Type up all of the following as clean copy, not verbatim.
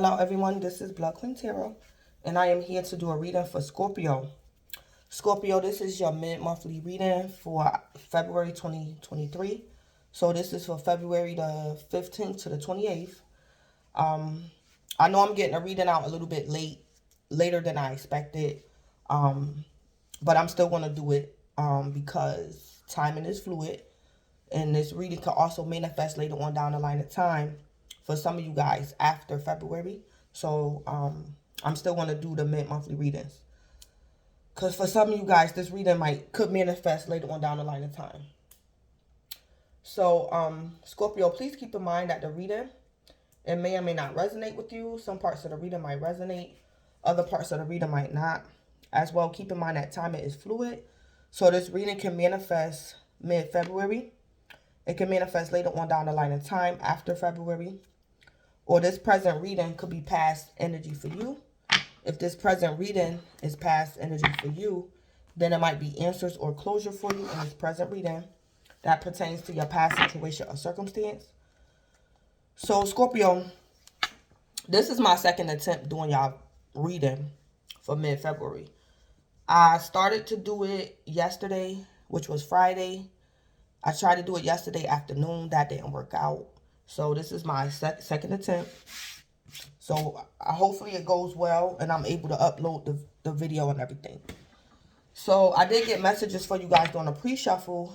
Hello everyone, this is Blood Queen Tarot, and I am here to do a reading for Scorpio. Scorpio, this is your mid-monthly reading for February 2023. So this is for February the 15th to the 28th. I know I'm getting a reading out a little bit later than I expected, but I'm still going to do it because timing is fluid, and this reading could also manifest later on down the line of time for some of you guys after February. So I'm still going to do the mid-monthly readings, because for some of you guys this reading could manifest later on down the line of time. So Scorpio, please keep in mind that the reading, it may or may not resonate with you. Some parts of the reading might resonate, other parts of the reading might not. As well, keep in mind that timing is fluid, so this reading can manifest mid-February. It can manifest later on down the line of time after February. Or this present reading could be past energy for you. If this present reading is past energy for you, then it might be answers or closure for you in this present reading that pertains to your past situation or circumstance. So Scorpio, this is my second attempt doing y'all reading for mid-February. I started to do it yesterday, which was Friday. I tried to do it yesterday afternoon. That didn't work out. So this is my second attempt. So hopefully it goes well and I'm able to upload the video and everything. So I did get messages for you guys during the pre-shuffle.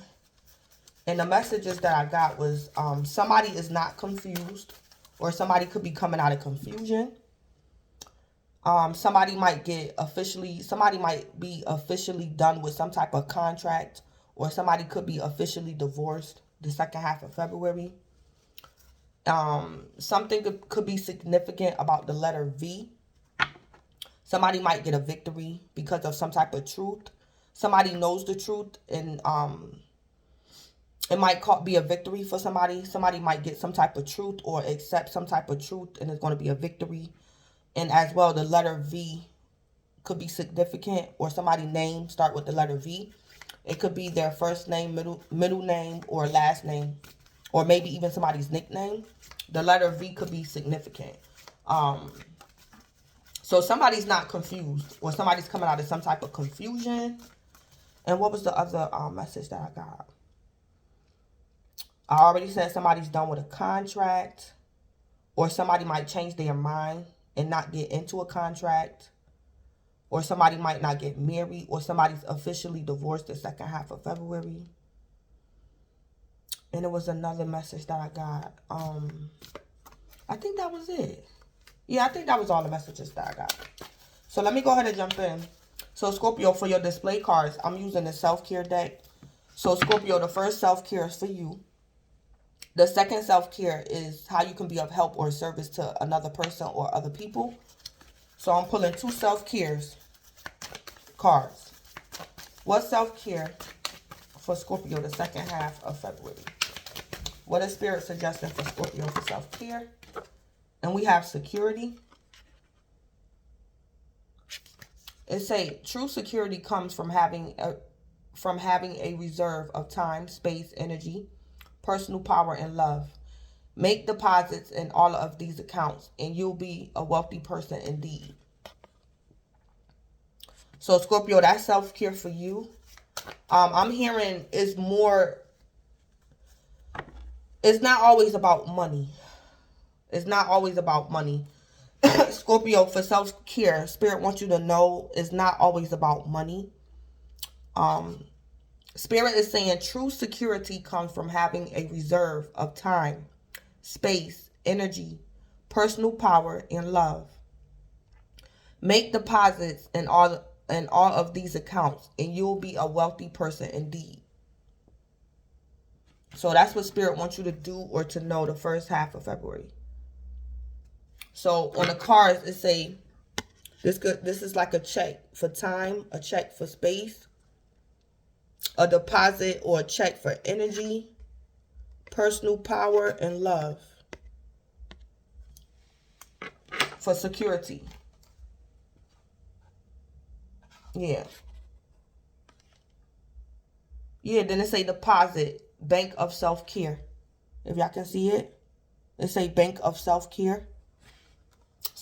And the messages that I got was somebody is not confused, or somebody could be coming out of confusion. Somebody might be officially done with some type of contract, or somebody could be officially divorced the second half of February. Something could be significant about the letter V. Somebody might get a victory because of some type of truth. Somebody knows the truth, and it might be a victory for somebody. Somebody might get some type of truth or accept some type of truth, and it's going to be a victory. And as well, the letter V could be significant, or somebody's name start with the letter V. It could be their first name, middle name, or last name, or maybe even somebody's nickname. The letter V could be significant. So somebody's not confused, or somebody's coming out of some type of confusion. And what was the other message that I got? I already said somebody's done with a contract, or somebody might change their mind and not get into a contract, or somebody might not get married, or somebody's officially divorced the second half of February. And it was another message that I got. I think that was it. Yeah, I think that was all the messages that I got. So let me go ahead and jump in. So Scorpio, for your display cards, I'm using the self-care deck. So Scorpio, the first self-care is for you. The second self-care is how you can be of help or service to another person or other people. So I'm pulling two self-cares cards. What self-care for Scorpio the second half of February? What is Spirit suggesting for Scorpio for self-care? And we have security. It say true security comes from having a reserve of time, space, energy, personal power, and love. Make deposits in all of these accounts, and you'll be a wealthy person indeed. So Scorpio, that's self-care for you. I'm hearing it's not always about money. It's not always about money. Scorpio, for self-care, Spirit wants you to know it's not always about money. Spirit is saying true security comes from having a reserve of time, space, energy, personal power, and love. Make deposits in all of these accounts, and you'll be a wealthy person indeed. So that's what Spirit wants you to do or to know the first half of February. So on the cards, it say this is like a check for time, a check for space, a deposit or a check for energy, personal power, and love. For security. Yeah. Yeah, then it say deposit, bank of self-care. If y'all can see it. It say bank of self-care.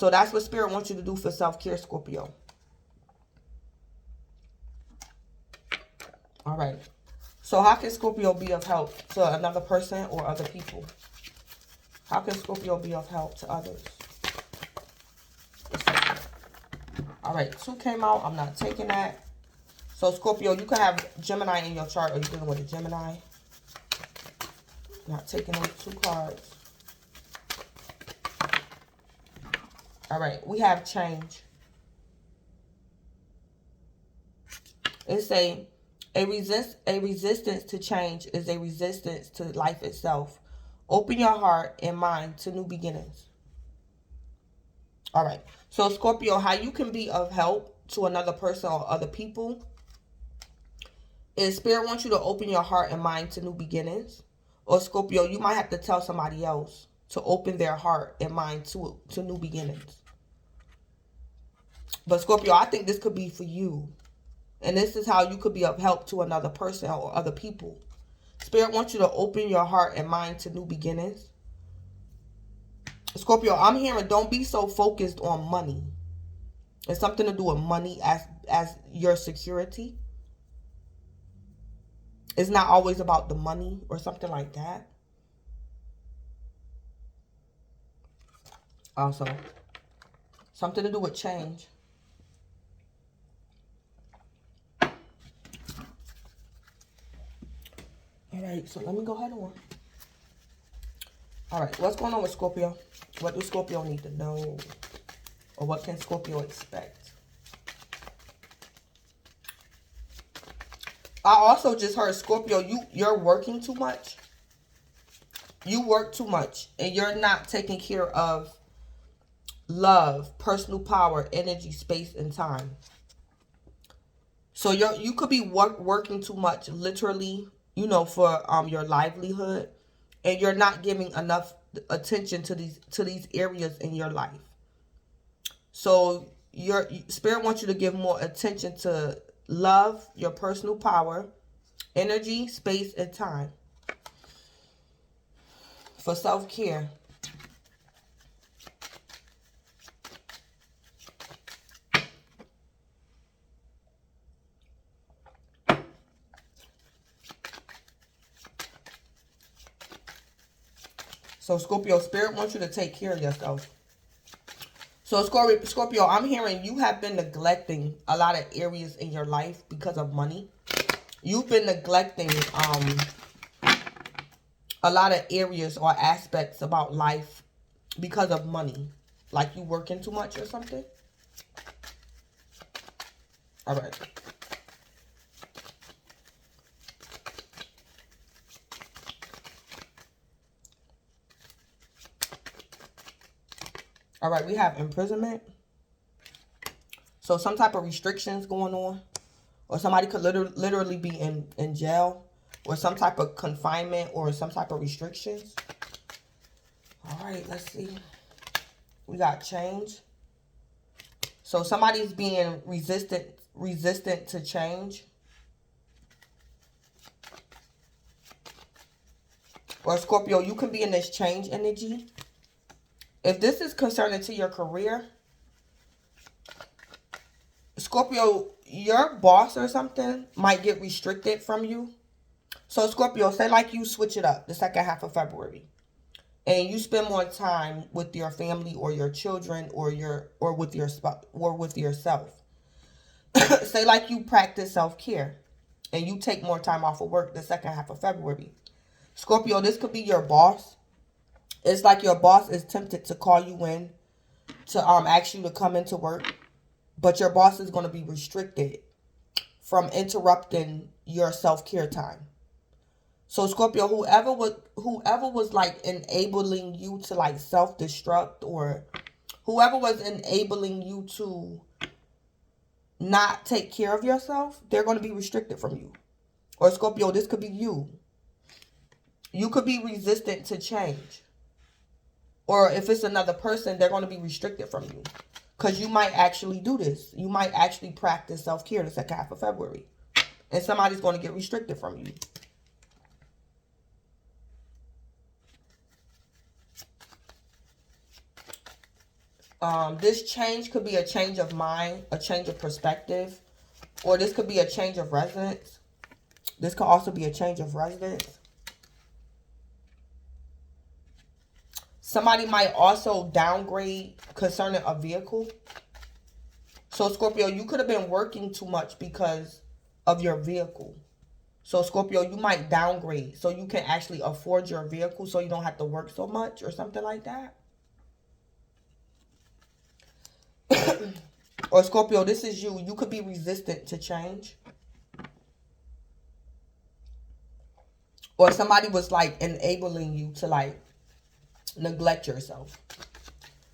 So that's what Spirit wants you to do for self-care, Scorpio. All right. So how can Scorpio be of help to another person or other people? How can Scorpio be of help to others? All right, 2 came out. I'm not taking that. So Scorpio, you can have Gemini in your chart, or you're dealing with a Gemini. Not taking those 2 cards. All right, we have change. It's a resistance to change is a resistance to life itself. Open your heart and mind to new beginnings. All right. So Scorpio, how you can be of help to another person or other people is Spirit wants you to open your heart and mind to new beginnings. Or Scorpio, you might have to tell somebody else to open their heart and mind to new beginnings. But Scorpio, I think this could be for you. And this is how you could be of help to another person or other people. Spirit wants you to open your heart and mind to new beginnings. Scorpio, I'm hearing don't be so focused on money. It's something to do with money as your security. It's not always about the money or something like that. Also, something to do with change. All right, so let me go ahead on. All right, what's going on with Scorpio? What do Scorpio need to know? Or what can Scorpio expect? I also just heard, Scorpio, you're working too much. You work too much. And you're not taking care of love, personal power, energy, space, and time. So you could be working too much, literally, you know, for your livelihood. And you're not giving enough attention to these areas in your life. So your Spirit wants you to give more attention to love, your personal power, energy, space, and time. For self-care. So Scorpio, Spirit wants you to take care of yourself. So Scorpio, I'm hearing you have been neglecting a lot of areas in your life because of money. You've been neglecting a lot of areas or aspects about life because of money. Like you working too much or something. All right. All right, we have imprisonment. So some type of restrictions going on. Or somebody could literally be in jail. Or some type of confinement or some type of restrictions. All right, let's see. We got change. So somebody's being resistant to change. Or Scorpio, you can be in this change energy. If this is concerning to your career, Scorpio, your boss or something might get restricted from you. So Scorpio, say like you switch it up the second half of February. And you spend more time with your family or your children or with yourself. Say like you practice self-care and you take more time off of work the second half of February. Scorpio, this could be your boss. It's like your boss is tempted to call you in to ask you to come into work, but your boss is going to be restricted from interrupting your self-care time. So Scorpio, whoever was like enabling you to like self-destruct, or whoever was enabling you to not take care of yourself, they're going to be restricted from you. Or Scorpio, this could be you. You could be resistant to change. Or if it's another person, they're going to be restricted from you. Because you might actually do this. You might actually practice self-care the second half of February. And somebody's going to get restricted from you. This change could be a change of mind, a change of perspective, or this could be a change of residence. This could also be a change of residence. Somebody might also downgrade concerning a vehicle. So, Scorpio, you could have been working too much because of your vehicle. So, Scorpio, you might downgrade so you can actually afford your vehicle so you don't have to work so much or something like that. Or, Scorpio, this is you. You could be resistant to change. Or somebody was, like, enabling you to, like, neglect yourself.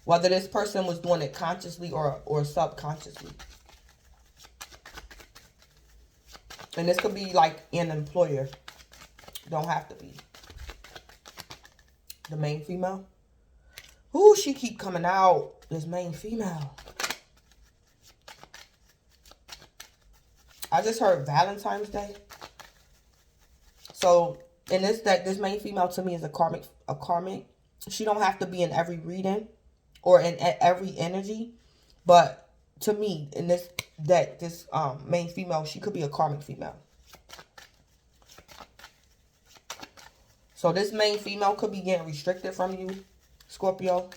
Whether this person was doing it consciously or subconsciously. And this could be like an employer. Don't have to be. The main female. Ooh, she keep coming out. This main female. I just heard Valentine's Day. So in this deck, this main female to me is a karmic. She don't have to be in every reading or in every energy. But to me, in this deck, this main female, she could be a karmic female. So this main female could be getting restricted from you, Scorpio.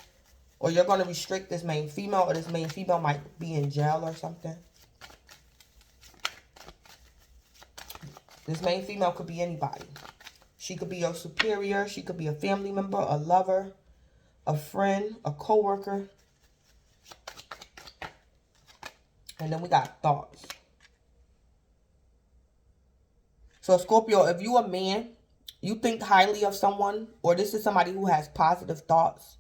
Or you're going to restrict this main female, or this main female might be in jail or something. This main female could be anybody. She could be your superior. She could be a family member, a lover, a friend, a co-worker. And then we got thoughts. So Scorpio, if you a man, you think highly of someone, or this is somebody who has positive thoughts.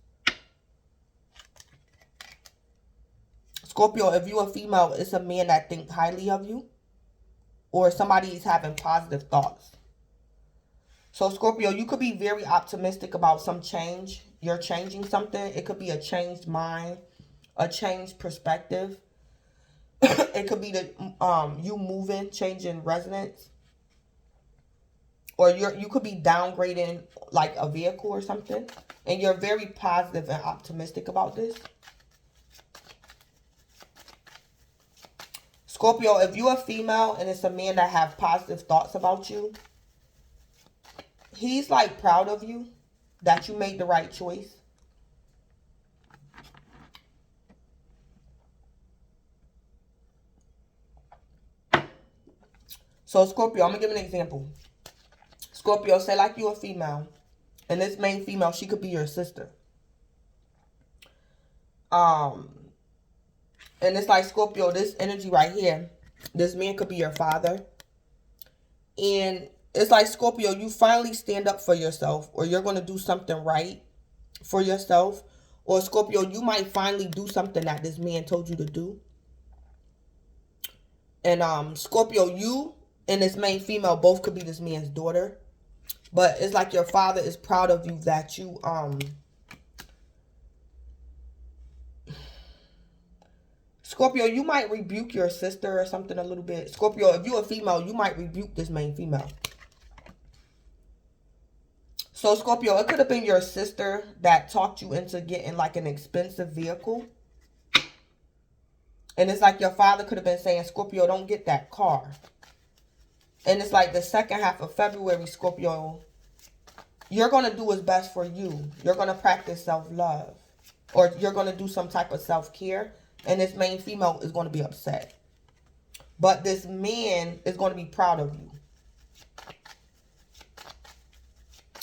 Scorpio, if you a female, it's a man that think highly of you, or somebody is having positive thoughts. So Scorpio, you could be very optimistic about some change. You're changing something. It could be a changed mind, a changed perspective. It could be you moving, changing residence. Or you could be downgrading like a vehicle or something. And you're very positive and optimistic about this. Scorpio, if you're a female and it's a man that have positive thoughts about you, he's like proud of you that you made the right choice. So Scorpio, I'm going to give an example. Scorpio, say like you're a female. And this main female, she could be your sister. And it's like, Scorpio, this energy right here, this man could be your father. And it's like, Scorpio, you finally stand up for yourself, or you're going to do something right for yourself. Or Scorpio, you might finally do something that this man told you to do. And Scorpio, you and this main female both could be this man's daughter. But it's like your father is proud of you that you Scorpio, you might rebuke your sister or something a little bit. Scorpio, if you're a female, you might rebuke this main female. So, Scorpio, it could have been your sister that talked you into getting like an expensive vehicle. And it's like your father could have been saying, Scorpio, don't get that car. And it's like the second half of February, Scorpio, you're going to do what's best for you. You're going to practice self-love. Or you're going to do some type of self-care. And this main female is going to be upset. But this man is going to be proud of you.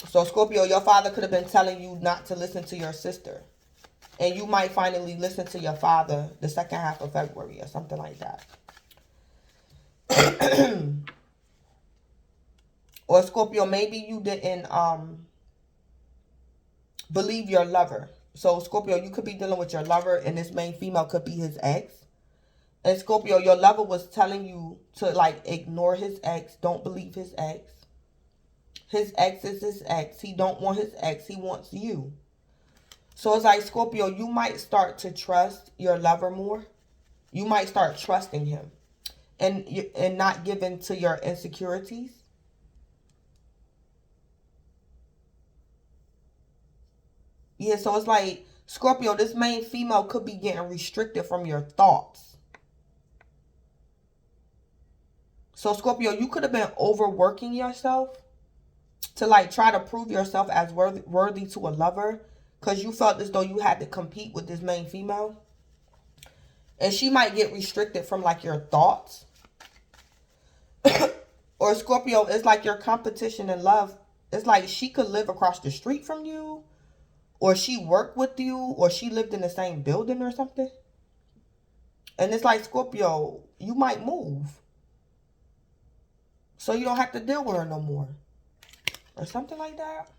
So, Scorpio, your father could have been telling you not to listen to your sister. And you might finally listen to your father the second half of February or something like that. Or, Scorpio, maybe you didn't believe your lover. So, Scorpio, you could be dealing with your lover, and this main female could be his ex. And, Scorpio, your lover was telling you to, like, ignore his ex. Don't believe his ex. His ex is his ex. He don't want his ex. He wants you. So, it's like, Scorpio, you might start to trust your lover more. You might start trusting him. And not giving to your insecurities. Yeah, so it's like, Scorpio, this main female could be getting restricted from your thoughts. So, Scorpio, you could have been overworking yourself to like try to prove yourself as worthy to a lover, because you felt as though you had to compete with this main female. And she might get restricted from like your thoughts. Or Scorpio, it's like your competition in love. It's like she could live across the street from you, or she worked with you, or she lived in the same building or something. And it's like, Scorpio, you might move, so you don't have to deal with her no more. Or something like that.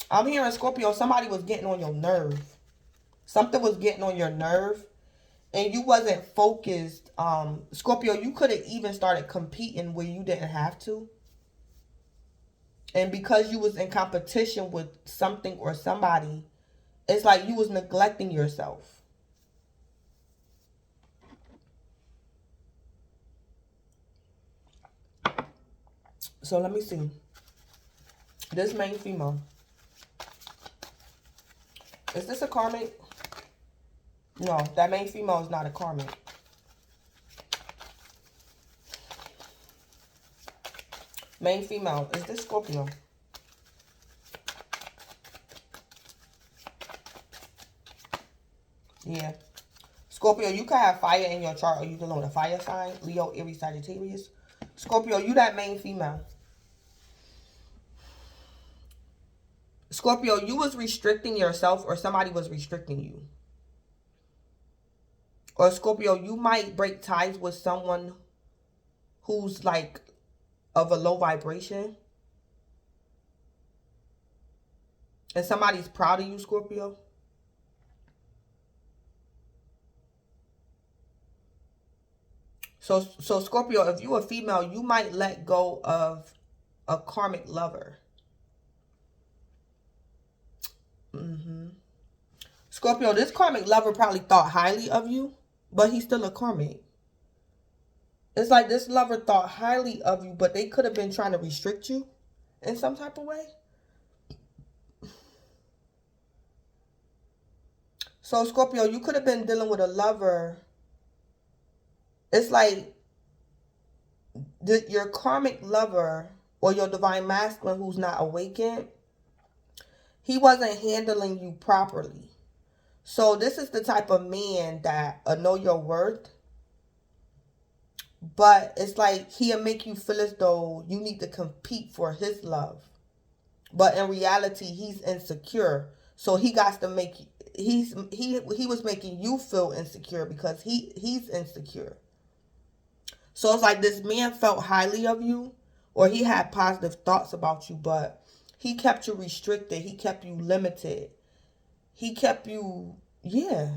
I'm hearing, Scorpio, somebody was getting on your nerve. Something was getting on your nerve. And you wasn't focused. Scorpio, you could have even started competing where you didn't have to. And because you was in competition with something or somebody, it's like you was neglecting yourself. So let me see. This main female. Is this a karmic? No, that main female is not a karmic. Main female. Is this Scorpio? Yeah. Scorpio, you could have fire in your chart, or you dealing with a fire sign. Leo, Aries, Sagittarius. Scorpio, you that main female. Scorpio, you was restricting yourself, or somebody was restricting you. Or Scorpio, you might break ties with someone who's like of a low vibration. And somebody's proud of you, Scorpio. So Scorpio, if you're a female, you might let go of a karmic lover. Scorpio, this karmic lover probably thought highly of you, but he's still a karmic. It's like this lover thought highly of you, but they could have been trying to restrict you in some type of way. So, Scorpio, you could have been dealing with a lover. It's like your karmic lover or your divine masculine who's not awakened, he wasn't handling you properly. So this is the type of man that know your worth. But it's like he'll make you feel as though you need to compete for his love. But in reality, he's insecure. So he got to make he was making you feel insecure because he's insecure. So it's like this man felt highly of you, or he had positive thoughts about you, but he kept you restricted. He kept you limited. He kept you, yeah.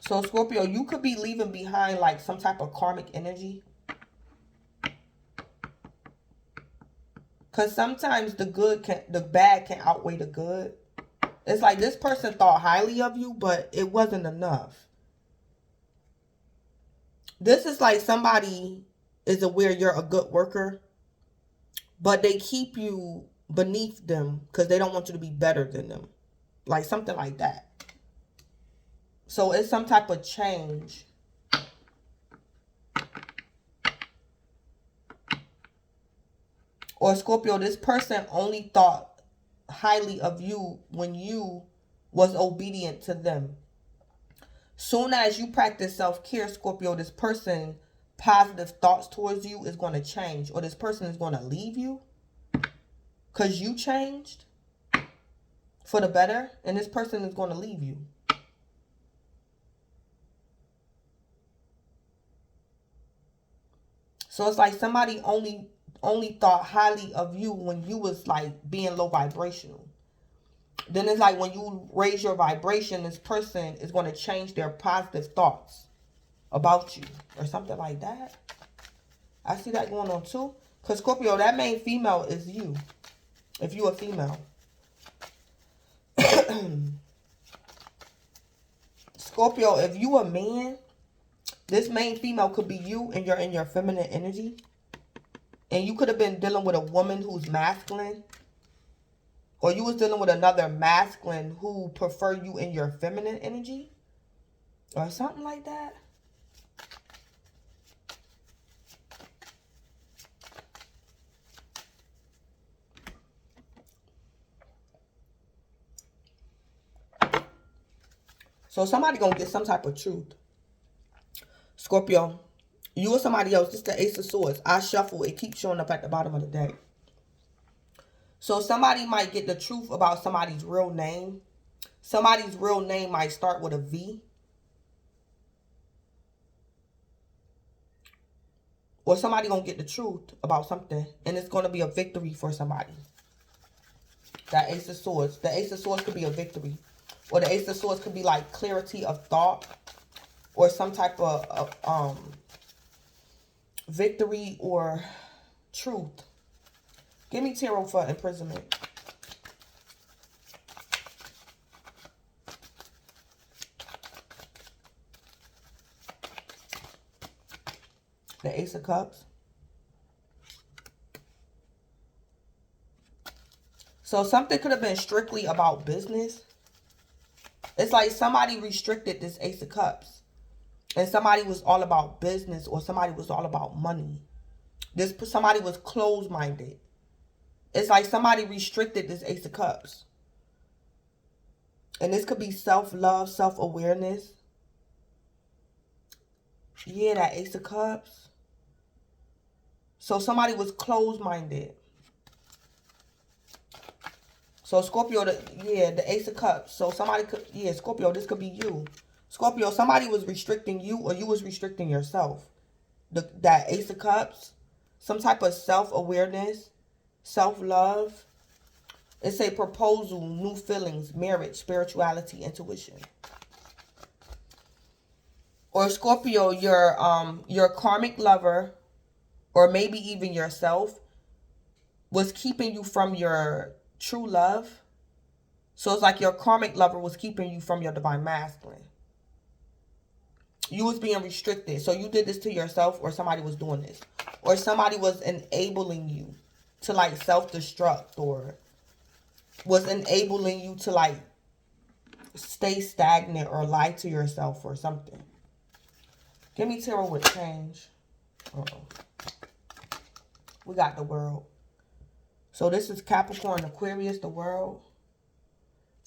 So Scorpio, you could be leaving behind like some type of karmic energy. Because sometimes the bad can outweigh the good. It's like this person thought highly of you, but it wasn't enough. This is like somebody is aware you're a good worker, but they keep you beneath them because they don't want you to be better than them. Like something like that. So it's some type of change. Or Scorpio, this person only thought highly of you when you was obedient to them. Soon as you practice self-care, Scorpio, this person positive thoughts towards you is going to change, or this person is going to leave you because you changed for the better, and this person is going to leave you. So it's like somebody only thought highly of you when you was like being low vibrational. Then it's like when you raise your vibration, this person is going to change their positive thoughts about you or something like that. I see that going on too. Because Scorpio, that main female is you. if you a female. Scorpio, if you a man, this main female could be you and you're in your feminine energy. And you could have been dealing with a woman who's masculine. Or you was dealing with another masculine who prefer you in your feminine energy. Or something like that. So somebody gonna get some type of truth. Scorpio, you or somebody else. This is the Ace of Swords. I shuffle. It keeps showing up at the bottom of the deck. So somebody might get the truth about somebody's real name. Somebody's real name might start with a V. Or somebody gonna get the truth about something. And it's gonna be a victory for somebody. That Ace of Swords. The Ace of Swords could be a victory. Or the Ace of Swords could be like clarity of thought. Or some type of victory or truth. Give me tarot for imprisonment. The Ace of Cups. So something could have been strictly about business. It's like somebody restricted this Ace of Cups. And somebody was all about business or somebody was all about money. Somebody was closed-minded. It's like somebody restricted this Ace of Cups. And this could be self-love, self-awareness. Yeah, that Ace of Cups. So somebody was closed-minded. So Scorpio, the Ace of Cups. So somebody could, Scorpio, this could be you. Scorpio, somebody was restricting you or you was restricting yourself. That Ace of Cups, some type of self-awareness, self-love. It's a proposal, new feelings, marriage, spirituality, intuition. Or Scorpio, your karmic lover, or maybe even yourself, was keeping you from your true love. So it's like your karmic lover was keeping you from your divine masculine. You was being restricted. So you did this to yourself or somebody was doing this. Or somebody was enabling you to like self-destruct or was enabling you to like stay stagnant or lie to yourself or something. Give me tarot with change. We got the World. So this is Capricorn, Aquarius, the World.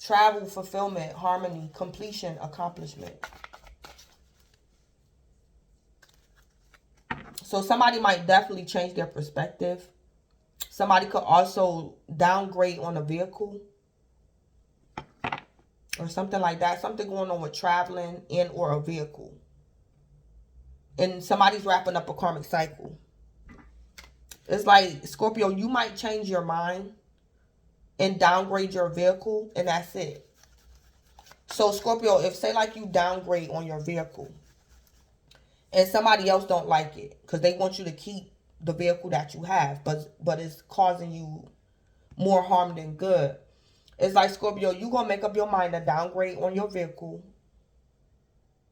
Travel, fulfillment, harmony, completion, accomplishment. So somebody might definitely change their perspective. Somebody could also downgrade on a vehicle. Or something like that. Something going on with traveling and or a vehicle. And somebody's wrapping up a karmic cycle. It's like, Scorpio, you might change your mind and downgrade your vehicle, and that's it. So, Scorpio, if say like you downgrade on your vehicle, and somebody else don't like it, because they want you to keep the vehicle that you have, but it's causing you more harm than good. It's like, Scorpio, you're going to make up your mind to downgrade on your vehicle,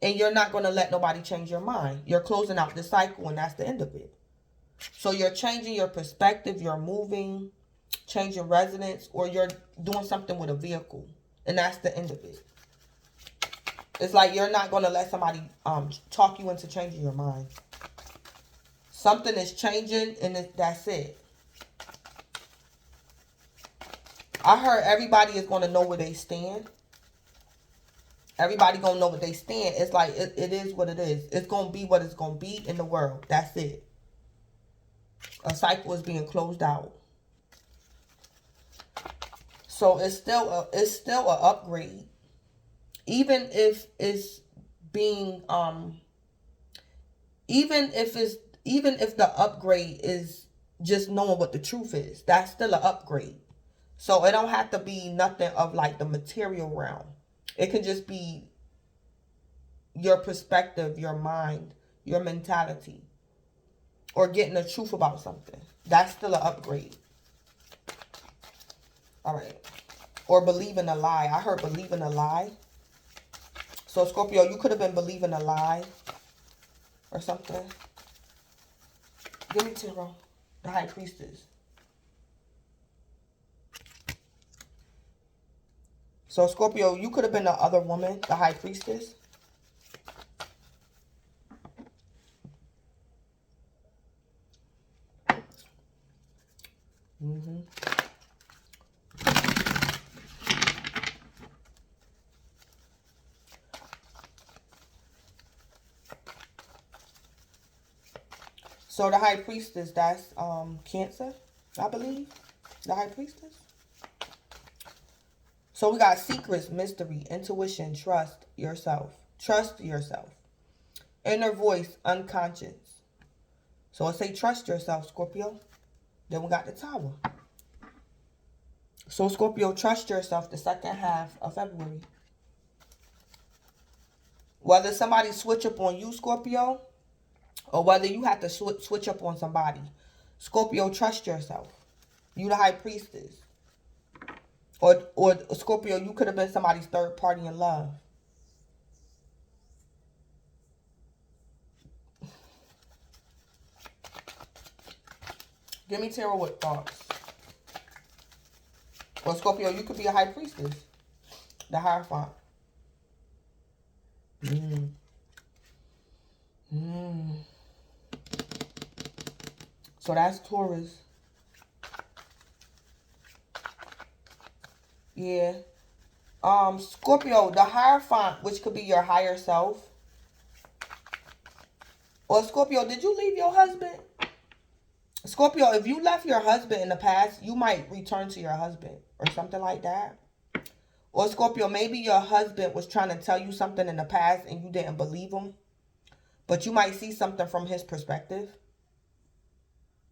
and you're not going to let nobody change your mind. You're closing out the cycle, and that's the end of it. So you're changing your perspective, you're moving, changing residence, or you're doing something with a vehicle. And that's the end of it. It's like you're not going to let somebody talk you into changing your mind. Something is changing and that's it. I heard everybody is going to know where they stand. Everybody going to know what they stand. It's like it is what it is. It's going to be what it's going to be in the world. That's it. A cycle is being closed out. So it's still an upgrade. Even if it's being even if the upgrade is just knowing what the truth is, that's still an upgrade. So it don't have to be nothing of like the material realm. It can just be your perspective, your mind, your mentality. Or getting the truth about something. That's still an upgrade. All right. Or believe in a lie. I heard believe in a lie. So, Scorpio, you could have been believing a lie or something. Give me tarot. The High Priestess. So, Scorpio, you could have been the other woman, the High Priestess. So the High Priestess, that's Cancer, I believe. The High Priestess. So we got secrets, mystery, intuition, trust yourself. Trust yourself. Inner voice, unconscious. So I say trust yourself, Scorpio. Then we got the Tower. So Scorpio, trust yourself the second half of February. Whether somebody switch up on you, Scorpio, or whether you have to switch up on somebody. Scorpio, trust yourself. You the High Priestess. Or Scorpio, you could have been somebody's third party in love. Give me tarot with thoughts. Or Scorpio, you could be a High Priestess. The Hierophant. So that's Taurus. Yeah. Scorpio, the Hierophant, which could be your higher self. Or Scorpio, did you leave your husband? Scorpio, if you left your husband in the past, you might return to your husband or something like that. Or Scorpio, maybe your husband was trying to tell you something in the past and you didn't believe him. But you might see something from his perspective.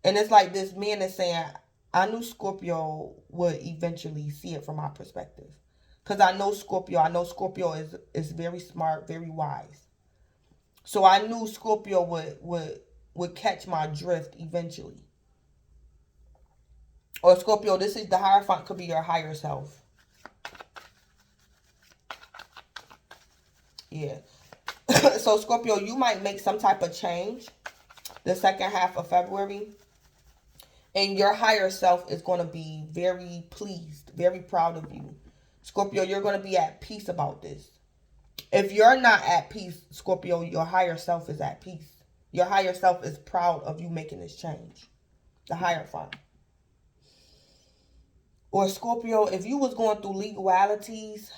And it's like this man is saying, I knew Scorpio would eventually see it from my perspective. Because I know Scorpio is very smart, very wise. So I knew Scorpio would catch my drift eventually. Or Scorpio, this is the Hierophant, could be your higher self. Yeah. So Scorpio, you might make some type of change the second half of February. And your higher self is going to be very pleased, very proud of you. Scorpio, you're going to be at peace about this. If you're not at peace, Scorpio, your higher self is at peace. Your higher self is proud of you making this change. The Hierophant. Or Scorpio, if you was going through legalities,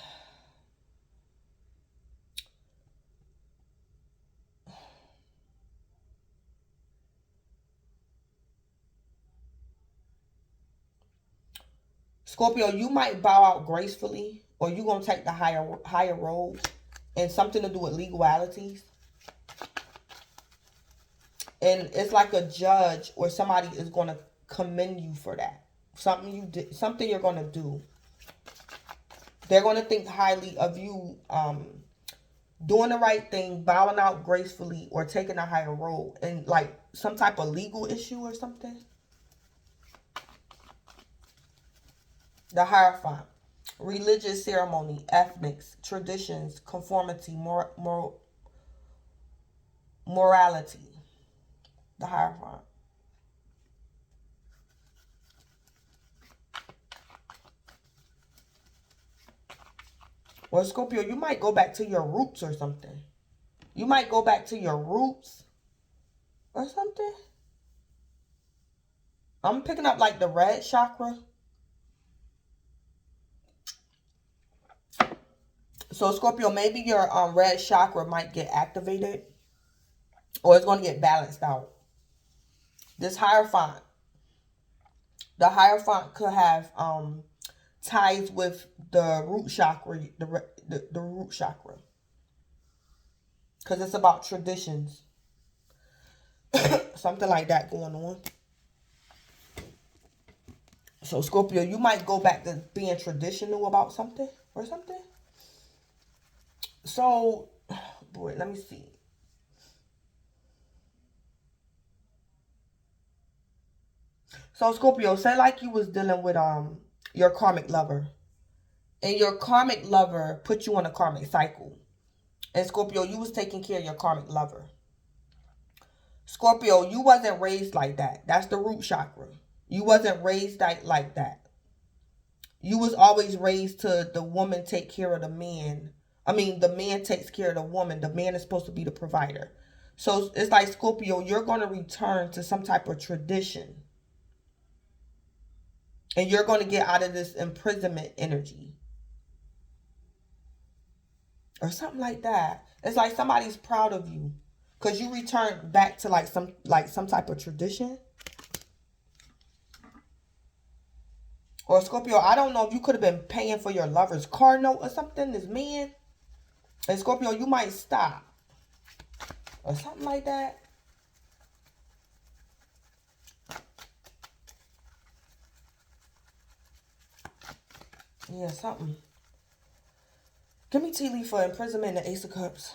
Scorpio, you might bow out gracefully, or you're going to take the higher road and something to do with legalities. And it's like a judge or somebody is going to commend you for that. Something you did, something you're going to do. They're going to think highly of you doing the right thing, bowing out gracefully, or taking a higher road. And like some type of legal issue or something. The Hierophant. Religious ceremony, ethnics, traditions, conformity, morality. The Hierophant. Or Scorpio, you might go back to your roots or something. You might go back to your roots or something. I'm picking up like the red chakra. So Scorpio, maybe your red chakra might get activated. Or it's going to get balanced out. This Hierophant. The Hierophant could have ties with the root chakra. The root chakra. Because it's about traditions. Something like that going on. So Scorpio, you might go back to being traditional about something or something. So, boy, let me see. So Scorpio, say like you was dealing with your karmic lover. And your karmic lover put you on a karmic cycle. And Scorpio, you was taking care of your karmic lover. Scorpio, you wasn't raised like that. That's the root chakra. You wasn't raised like that. You was always raised to the woman take care of the man. I mean, the man takes care of the woman. The man is supposed to be the provider. So it's like, Scorpio, you're going to return to some type of tradition. And you're going to get out of this imprisonment energy. Or something like that. It's like somebody's proud of you. Because you returned back to like some type of tradition. Or Scorpio, I don't know if you could have been paying for your lover's car note or something, this man. And Scorpio, you might stop. Or something like that. Yeah, something. Give me tea leaf for imprisonment and the Ace of Cups.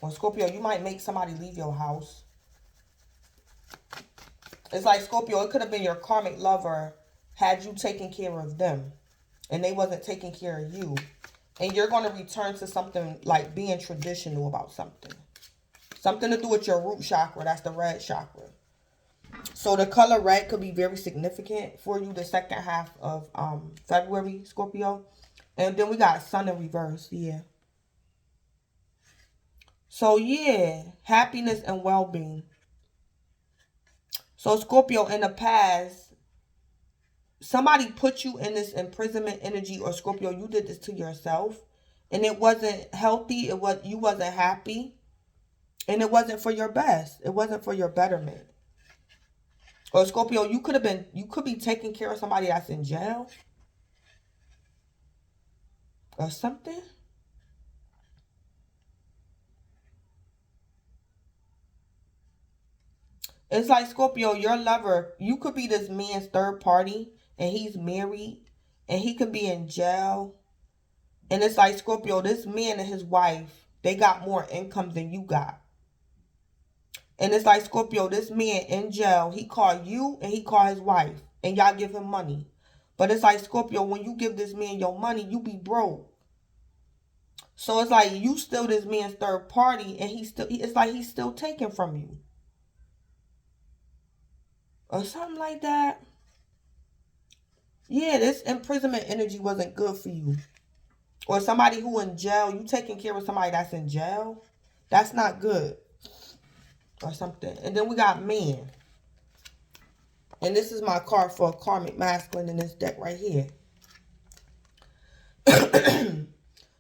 Or Scorpio, you might make somebody leave your house. It's like, Scorpio, it could have been your karmic lover had you taking care of them. And they wasn't taking care of you. And you're going to return to something like being traditional about something. Something to do with your root chakra. That's the red chakra. So the color red could be very significant for you the second half of February, Scorpio. And then we got Sun in reverse. Yeah. So yeah, happiness and well-being. So Scorpio, in the past, somebody put you in this imprisonment energy, or Scorpio, you did this to yourself. And it wasn't healthy. You wasn't happy. And it wasn't for your best. It wasn't for your betterment. Or Scorpio, you could be taking care of somebody that's in jail. Or something. It's like, Scorpio, your lover, you could be this man's third party and he's married and he could be in jail. And it's like, Scorpio, this man and his wife, they got more income than you got. And it's like, Scorpio, this man in jail, he called you and he called his wife and y'all give him money. But it's like, Scorpio, when you give this man your money, you be broke. So it's like you still this man's third party and it's like he's still taking from you. Or something like that. Yeah, this imprisonment energy wasn't good for you. Or somebody who in jail, you taking care of somebody that's in jail. That's not good. Or something. And then we got man. And this is my card for a karmic masculine in this deck right here.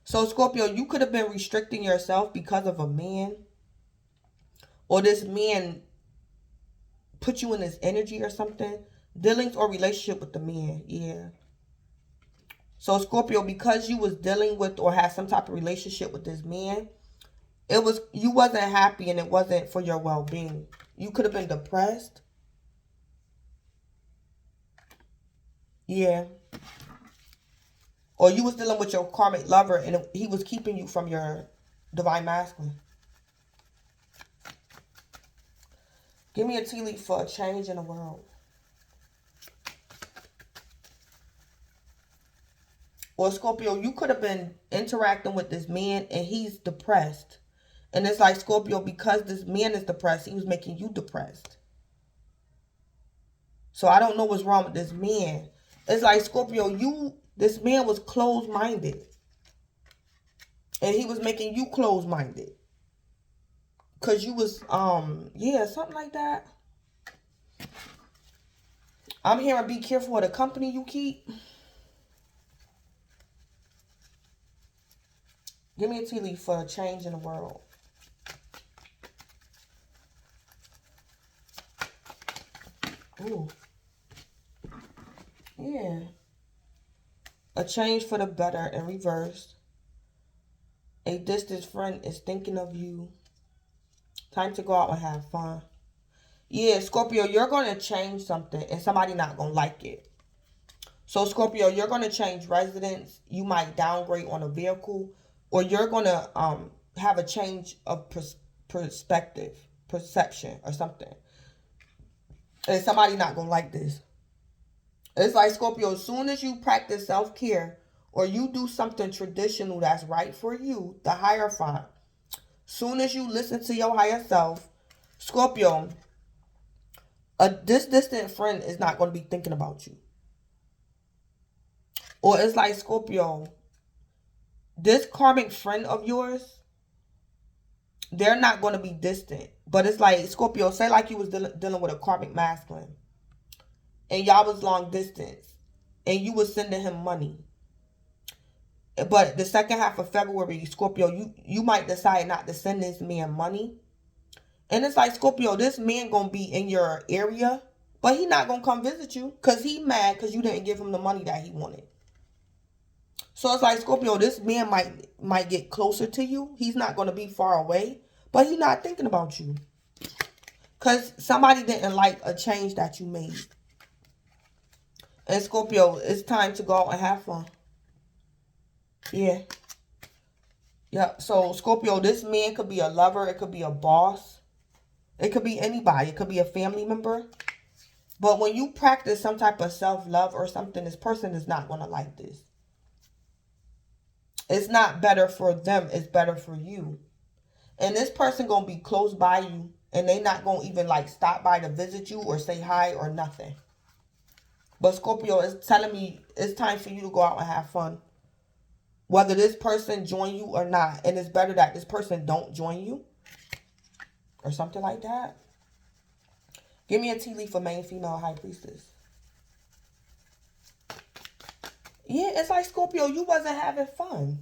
So Scorpio, you could have been restricting yourself because of a man. Or this man put you in this energy or something. Dealings or relationship with the man. Yeah. So Scorpio, because you was dealing with or had some type of relationship with this man, you wasn't happy and it wasn't for your well-being. You could have been depressed. Yeah. Or you was dealing with your karmic lover and he was keeping you from your divine masculine. Give me a tea leaf for a change in the world. Or Scorpio, you could have been interacting with this man and he's depressed. And it's like, Scorpio, because this man is depressed, he was making you depressed. So I don't know what's wrong with this man. It's like, Scorpio, this man was closed-minded. And he was making you closed-minded. Because you was, yeah, something like that. I'm hearing be careful of the company you keep. Give me a tea leaf for a change in the world. Ooh. Yeah. A change for the better in reverse. A distant friend is thinking of you. Time to go out and have fun. Yeah, Scorpio, you're going to change something and somebody not going to like it. So, Scorpio, you're going to change residence. You might downgrade on a vehicle. Or you're going to have a change of perception, or something. And somebody not going to like this. It's like, Scorpio, as soon as you practice self-care or you do something traditional that's right for you, the Hierophant, soon as you listen to your higher self, Scorpio, this distant friend is not going to be thinking about you. Or it's like, Scorpio, this karmic friend of yours, they're not going to be distant. But it's like, Scorpio, say like you was dealing with a karmic masculine. And y'all was long distance. And you was sending him money. But the second half of February, Scorpio, you might decide not to send this man money. And it's like, Scorpio, this man going to be in your area. But he not going to come visit you. Because he mad because you didn't give him the money that he wanted. So it's like, Scorpio, this man might get closer to you. He's not going to be far away. But he's not thinking about you. Because somebody didn't like a change that you made. And Scorpio, it's time to go out and have fun. Yeah. Yeah. So Scorpio, this man could be a lover. It could be a boss. It could be anybody. It could be a family member. But when you practice some type of self-love or something, this person is not going to like this. It's not better for them. It's better for you. And this person going to be close by you. And they not going to even like stop by to visit you or say hi or nothing. But Scorpio is telling me it's time for you to go out and have fun. Whether this person join you or not. And it's better that this person don't join you. Or something like that. Give me a tea leaf for main female high priestess. Yeah, it's like, Scorpio, you wasn't having fun.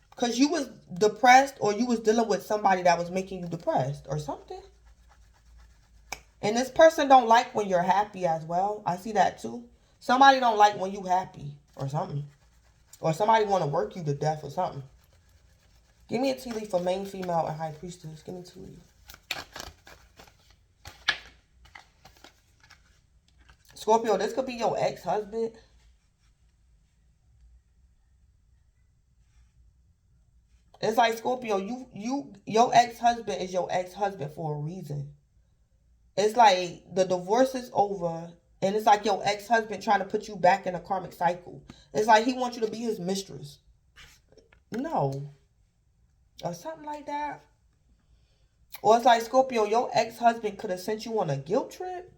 Because you was depressed or you was dealing with somebody that was making you depressed or something. And this person don't like when you're happy as well. I see that too. Somebody don't like when you happy or something. Or somebody want to work you to death or something. Give me a tea leaf for main female and high priestess. Give me a tea leaf. Scorpio, this could be your ex-husband. It's like, Scorpio, your ex-husband is your ex-husband for a reason. It's like the divorce is over. And it's like your ex-husband trying to put you back in a karmic cycle. It's like he wants you to be his mistress. No. Or something like that. Or it's like, Scorpio, your ex-husband could have sent you on a guilt trip.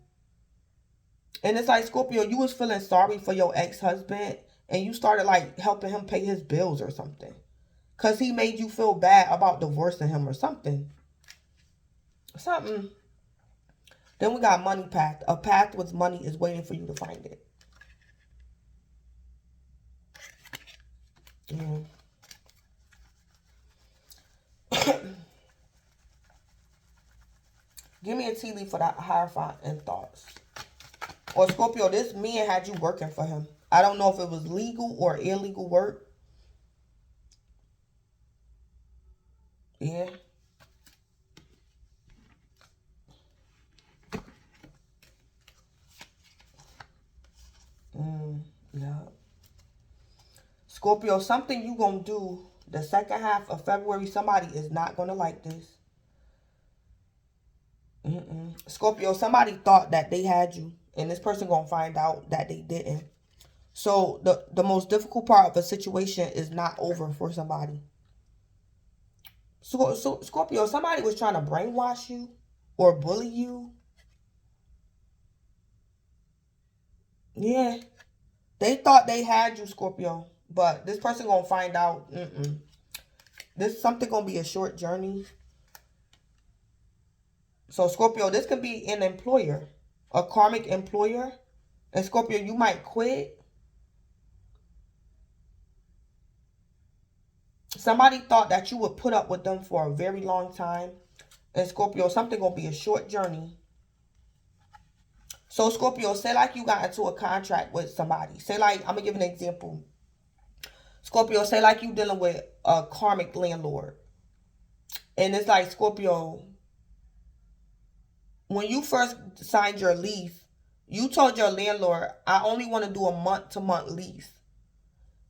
And it's like, Scorpio, you was feeling sorry for your ex-husband. And you started like helping him pay his bills or something. Because he made you feel bad about divorcing him or something. Something. Then we got money path. A path with money is waiting for you to find it. Yeah. Give me a tea leaf for that Hierophant and thoughts. Or Scorpio, this man had you working for him. I don't know if it was legal or illegal work. Yeah. Yeah. Scorpio, something you gonna do the second half of February, somebody is not gonna like this. Scorpio, somebody thought that they had you, and this person gonna find out that they didn't. So the most difficult part of a situation is not over for somebody. So Scorpio, somebody was trying to brainwash you or bully you. Yeah. They thought they had you, Scorpio. But this person gonna find out. This something gonna be a short journey. So Scorpio, this could be an employer. A karmic employer. And Scorpio, you might quit. Somebody thought that you would put up with them for a very long time. And Scorpio, something gonna be a short journey. So Scorpio, say like you got into a contract with somebody. Say like, I'm going to give an example. Scorpio, say like you dealing with a karmic landlord. And it's like, Scorpio, when you first signed your lease, you told your landlord, I only want to do a month-to-month lease.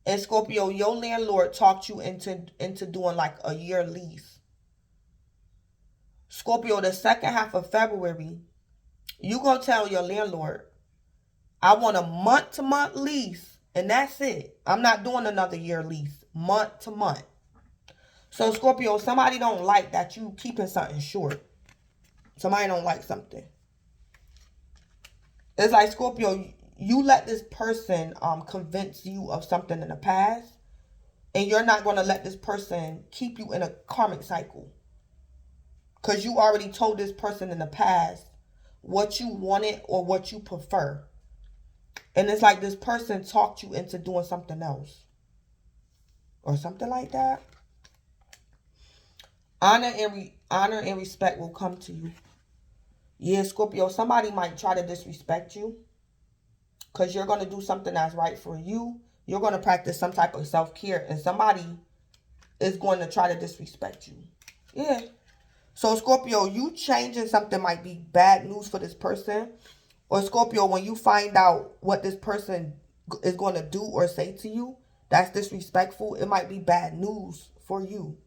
And Scorpio, your landlord talked you into doing like a year lease. Scorpio, the second half of February, you going to tell your landlord, I want a month-to-month lease, and that's it. I'm not doing another year lease, month-to-month. So, Scorpio, somebody don't like that you keeping something short. Somebody don't like something. It's like, Scorpio, you let this person convince you of something in the past, and you're not going to let this person keep you in a karmic cycle. Because you already told this person in the past what you wanted or what you prefer. And it's like this person talked you into doing something else. Or something like that. Honor and respect will come to you. Yeah, Scorpio, somebody might try to disrespect you. Because you're going to do something that's right for you. You're going to practice some type of self-care. And somebody is going to try to disrespect you. Yeah. So, Scorpio, you changing something might be bad news for this person. Or, Scorpio, when you find out what this person is going to do or say to you that's disrespectful, it might be bad news for you.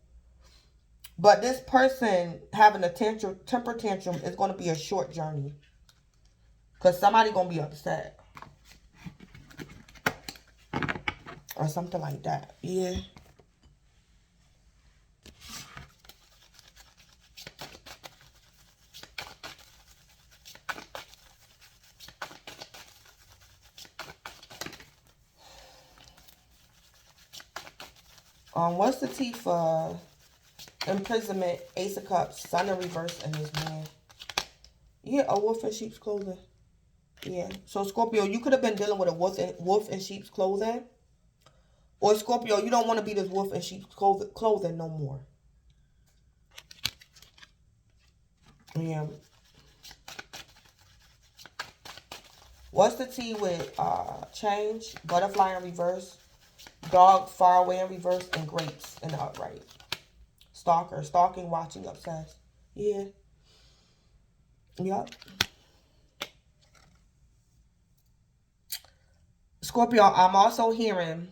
But this person having a temper tantrum is going to be a short journey. Because somebody going to be upset. Or something like that. Yeah. What's the T for imprisonment, Ace of Cups, Sun in reverse, and this man? Yeah, a wolf in sheep's clothing. Yeah. So, Scorpio, you could have been dealing with a wolf in sheep's clothing. Or, Scorpio, you don't want to be this wolf in sheep's clothing no more. Yeah. What's the T with change, butterfly in reverse, dog far away in reverse, and grapes in the upright? Stalker, stalking, watching, obsessed. Yeah. Yup. Scorpio, I'm also hearing,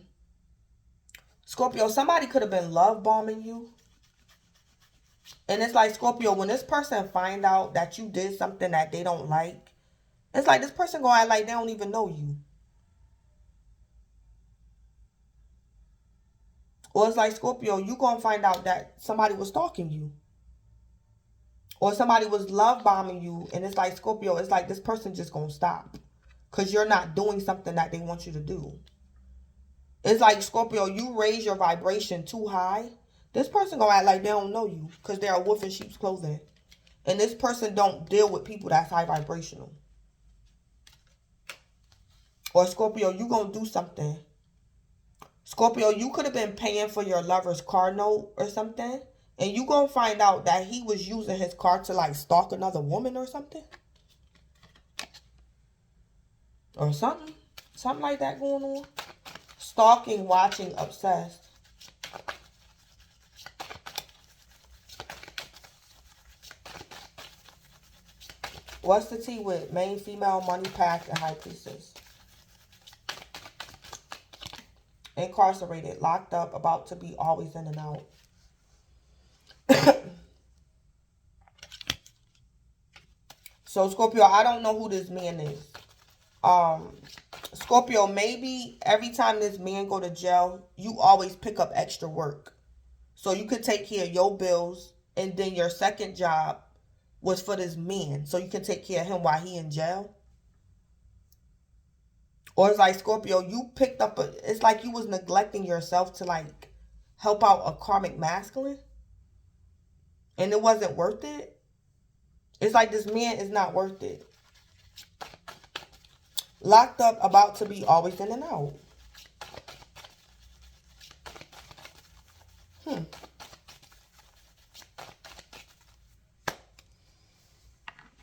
Scorpio, somebody could have been love bombing you. And it's like, Scorpio, when this person find out that you did something that they don't like, it's like this person gonna act like they don't even know you. Or it's like, Scorpio, you gonna find out that somebody was stalking you. Or somebody was love bombing you. And it's like, Scorpio, it's like this person just gonna stop. Because you're not doing something that they want you to do. It's like, Scorpio, you raise your vibration too high. This person gonna act like they don't know you. Because they're a wolf in sheep's clothing. And this person don't deal with people that's high vibrational. Or, Scorpio, you gonna do something. Scorpio, you could have been paying for your lover's car note or something. And you gonna find out that he was using his car to like stalk another woman or something. Or something. Something like that going on. Stalking, watching, obsessed. What's the T with main female, money pack, and high priestess? Incarcerated, locked up, about to be always in and out. So, Scorpio, I don't know who this man is. Scorpio, maybe every time this man go to jail, you always pick up extra work. So you could take care of your bills, and then your second job was for this man. So you can take care of him while he in jail. Or it's like, Scorpio, you picked up it's like you was neglecting yourself to like help out a karmic masculine. And it wasn't worth it. It's like this man is not worth it. Locked up, about to be always in and out.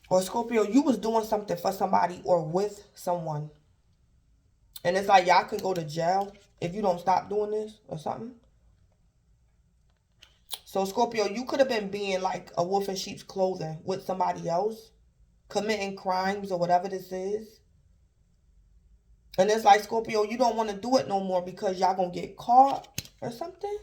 Or, Scorpio, you was doing something for somebody or with someone. And it's like y'all can go to jail if you don't stop doing this or something. So, Scorpio, you could have been being like a wolf in sheep's clothing with somebody else. Committing crimes or whatever this is. And it's like, Scorpio, you don't want to do it no more because y'all going to get caught or something.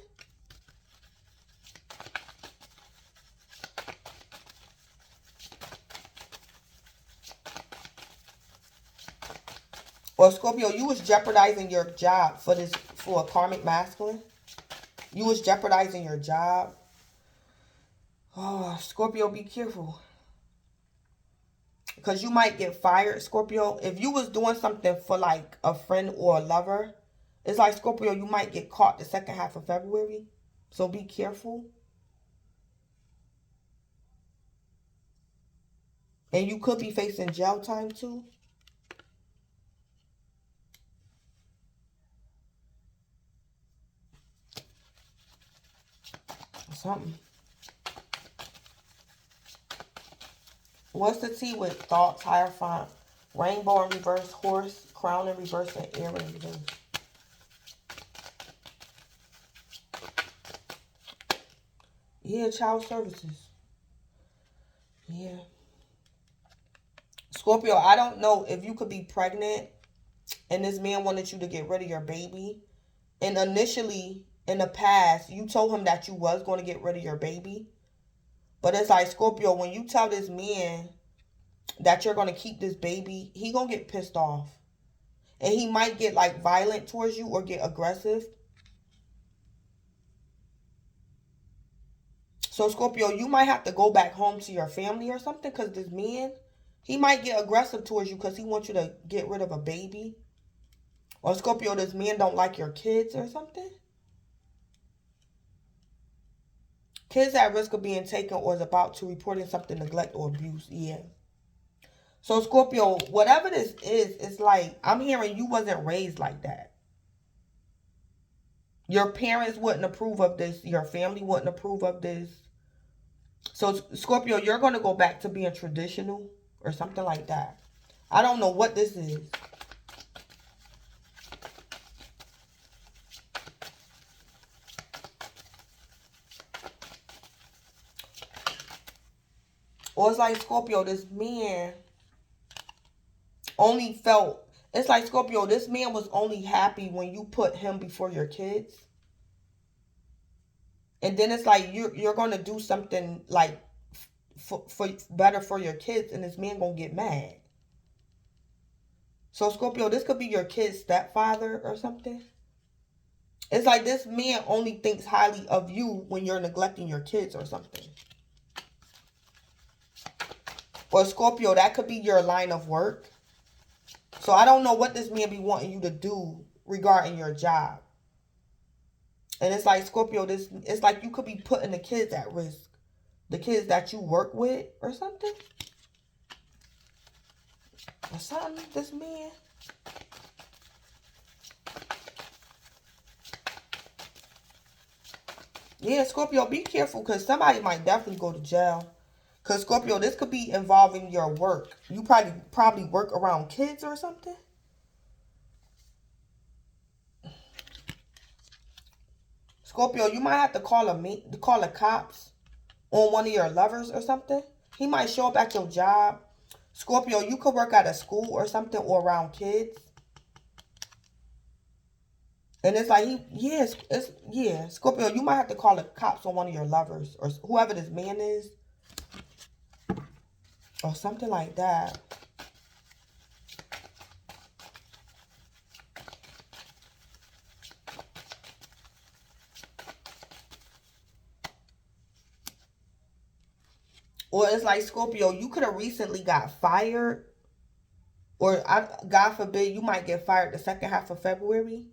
Or Scorpio, you was jeopardizing your job for a karmic masculine. You was jeopardizing your job. Oh, Scorpio, be careful. Because you might get fired, Scorpio. If you was doing something for like a friend or a lover, it's like, Scorpio, you might get caught the second half of February. So be careful. And you could be facing jail time too. Something. What's the T with thoughts, Hierophant, rainbow in reverse, horse, crown in reverse, and air in reverse? Yeah, child services. Yeah. Scorpio, I don't know if you could be pregnant and this man wanted you to get rid of your baby. And initially, in the past, you told him that you was going to get rid of your baby. But it's like, Scorpio, when you tell this man that you're going to keep this baby, he going to get pissed off. And he might get like violent towards you or get aggressive. So Scorpio, you might have to go back home to your family or something, because this man, he might get aggressive towards you because he wants you to get rid of a baby. Or Scorpio, this man don't like your kids or something. Kids at risk of being taken or is about to reporting something, neglect or abuse. Yeah. So Scorpio, whatever this is, it's like, I'm hearing you wasn't raised like that. Your parents wouldn't approve of this. Your family wouldn't approve of this. So Scorpio, you're going to go back to being traditional or something like that. I don't know what this is. Or it's like, Scorpio, this man only felt, it's like, Scorpio, this man was only happy when you put him before your kids. And then it's like, you're going to do something like for better for your kids, and this man going to get mad. So Scorpio, this could be your kid's stepfather or something. It's like this man only thinks highly of you when you're neglecting your kids or something. Or Scorpio, that could be your line of work. So I don't know what this man be wanting you to do regarding your job. And it's like, Scorpio, it's like you could be putting the kids at risk. The kids that you work with or something. Or something, this man. Yeah, Scorpio, be careful because somebody might definitely go to jail. Because, Scorpio, this could be involving your work. You probably work around kids or something. Scorpio, you might have to call the cops on one of your lovers or something. He might show up at your job. Scorpio, you could work at a school or something or around kids. And it's like, yeah, Scorpio, you might have to call the cops on one of your lovers or whoever this man is. Or something like that. Or it's like, Scorpio, you could have recently got fired. Or, God forbid, you might get fired the second half of February.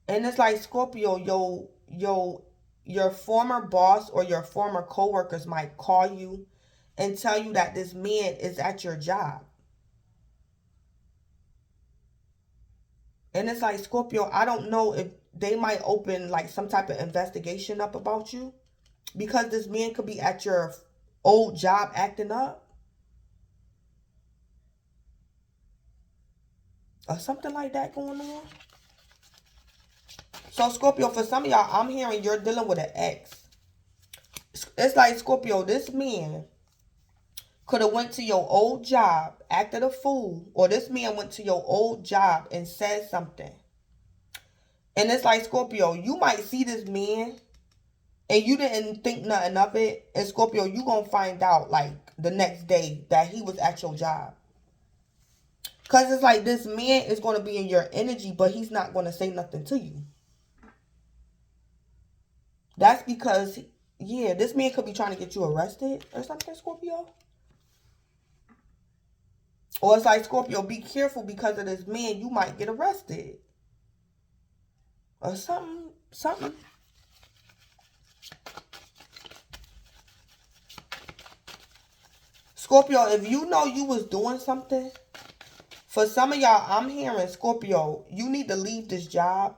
And it's like, Scorpio, your former boss or your former co-workers might call you and tell you that this man is at your job. And it's like, Scorpio, I don't know if they might open like some type of investigation up about you. Because this man could be at your old job acting up. Or something like that going on. So, Scorpio, for some of y'all, I'm hearing you're dealing with an ex. It's like, Scorpio, this man could have went to your old job, acted a fool. Or this man went to your old job and said something. And it's like, Scorpio, you might see this man and you didn't think nothing of it. And Scorpio, you going to find out like the next day that he was at your job. Because it's like this man is going to be in your energy, but he's not going to say nothing to you. That's because, yeah, this man could be trying to get you arrested or something, Scorpio. Or it's like, Scorpio, be careful because of this man. You might get arrested. Or something. Something. Scorpio, if you know you was doing something, for some of y'all, I'm hearing, Scorpio, you need to leave this job.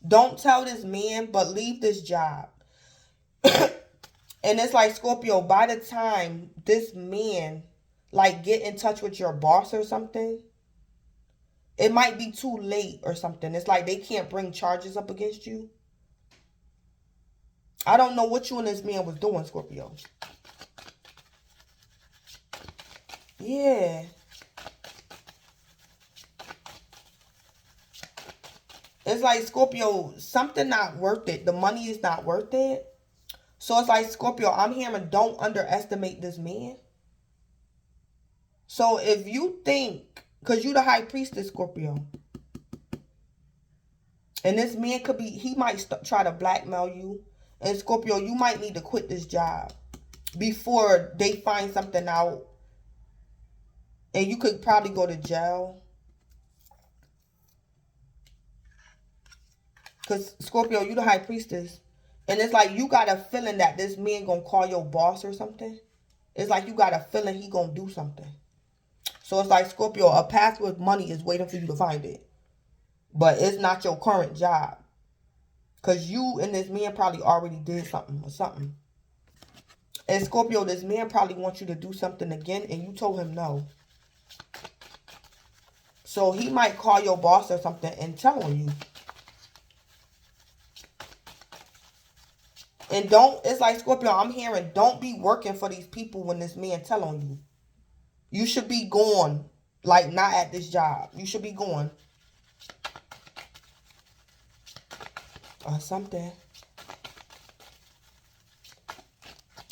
Don't tell this man, but leave this job. And it's like, Scorpio, by the time this man, like, get in touch with your boss or something, it might be too late or something. It's like they can't bring charges up against you. I don't know what you and this man was doing, Scorpio. Yeah. It's like, Scorpio, something not worth it. The money is not worth it. So it's like, Scorpio, I'm hearing don't underestimate this man. So if you think, because you the high priestess, Scorpio, and this man could be, he might try to blackmail you. And Scorpio, you might need to quit this job before they find something out. And you could probably go to jail. Because, Scorpio, you the high priestess. And it's like you got a feeling that this man gonna call your boss or something. It's like you got a feeling he gonna do something. So it's like, Scorpio, a path with money is waiting for you to find it. But it's not your current job. Because you and this man probably already did something or something. And Scorpio, this man probably wants you to do something again and you told him no. So he might call your boss or something and tell on you. And don't, it's like, Scorpio, I'm hearing, don't be working for these people when this man tell on you. You should be gone, like not at this job. You should be gone. Or something.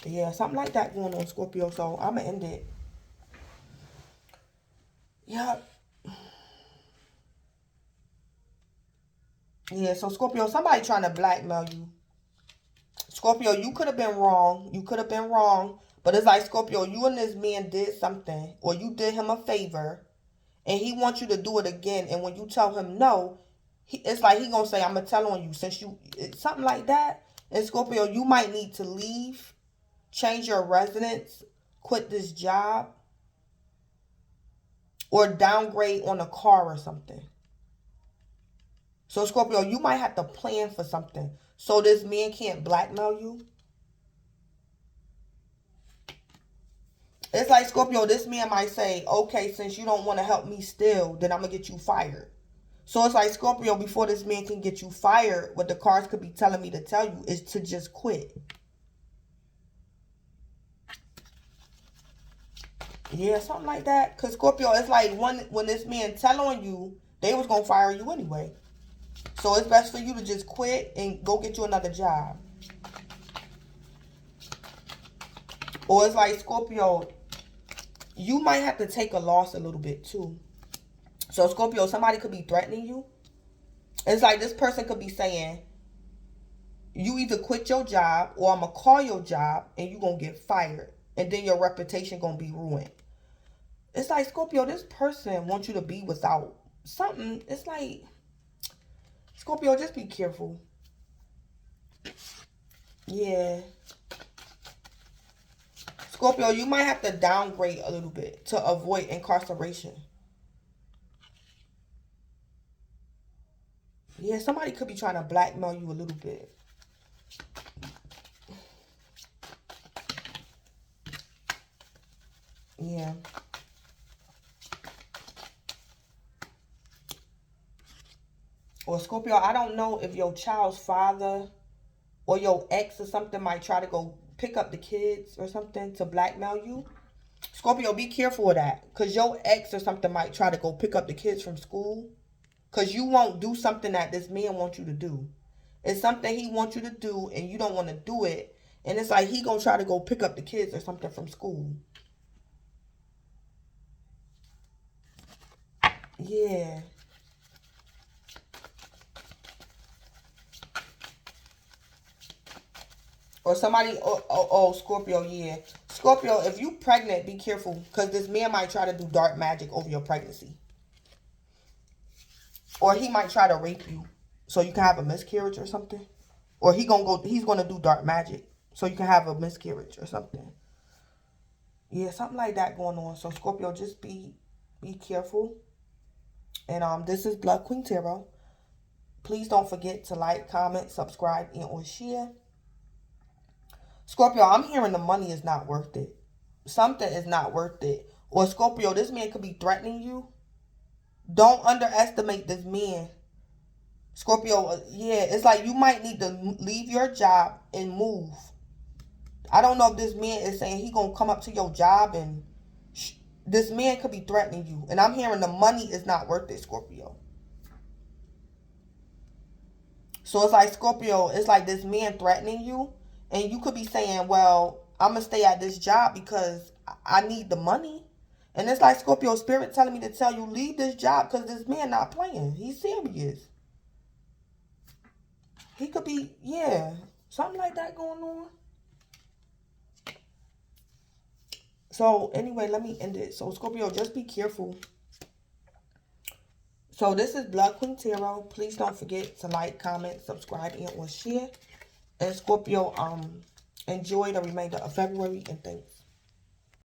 Yeah, something like that going on, Scorpio. So I'm going to end it. Yeah. Yeah, so Scorpio, somebody trying to blackmail you. Scorpio, you could have been wrong. You could have been wrong. But it's like, Scorpio, you and this man did something. Or you did him a favor. And he wants you to do it again. And when you tell him no, it's like he going to say, I'm going to tell on you. Since you, something like that. And Scorpio, you might need to leave. Change your residence. Quit this job. Or downgrade on a car or something. So, Scorpio, you might have to plan for something. So this man can't blackmail you. It's like, Scorpio, this man might say, okay, since you don't want to help me still, then I'm going to get you fired. So it's like, Scorpio, before this man can get you fired, what the cards could be telling me to tell you is to just quit. Yeah, something like that. Because, Scorpio, it's like when this man tell on you, they was going to fire you anyway. So it's best for you to just quit and go get you another job. Or it's like, Scorpio, you might have to take a loss a little bit too. So, Scorpio, somebody could be threatening you. It's like this person could be saying, you either quit your job or I'm going to call your job and you're going to get fired. And then your reputation going to be ruined. It's like, Scorpio, this person wants you to be without something. It's like, Scorpio, just be careful. Yeah. Scorpio, you might have to downgrade a little bit to avoid incarceration. Yeah, somebody could be trying to blackmail you a little bit. Yeah. Or Scorpio, I don't know if your child's father or your ex or something might try to go pick up the kids or something to blackmail you. Scorpio, be careful of that. Because your ex or something might try to go pick up the kids from school. Because you won't do something that this man wants you to do. It's something he wants you to do and you don't want to do it. And it's like he going to try to go pick up the kids or something from school. Yeah. Or somebody, oh, Scorpio, yeah. Scorpio, if you pregnant, be careful. Because this man might try to do dark magic over your pregnancy. Or he might try to rape you. So you can have a miscarriage or something. Or he's gonna do dark magic. So you can have a miscarriage or something. Yeah, something like that going on. So Scorpio, just be careful. And this is Blood Queen Tarot. Please don't forget to like, comment, subscribe, and or share. Scorpio, I'm hearing the money is not worth it. Something is not worth it. Or Scorpio, this man could be threatening you. Don't underestimate this man. Scorpio, yeah, it's like you might need to leave your job and move. I don't know if this man is saying he gonna come up to your job and this man could be threatening you. And I'm hearing the money is not worth it, Scorpio. So it's like, Scorpio, it's like this man threatening you. And you could be saying, well, I'm going to stay at this job because I need the money. And it's like Scorpio spirit telling me to tell you, leave this job because this man not playing. He's serious. He could be, yeah, something like that going on. So anyway, let me end it. So Scorpio, just be careful. So this is Blood Queen Tarot. Please don't forget to like, comment, subscribe, and or share. And Scorpio, enjoy the remainder of February, and thanks.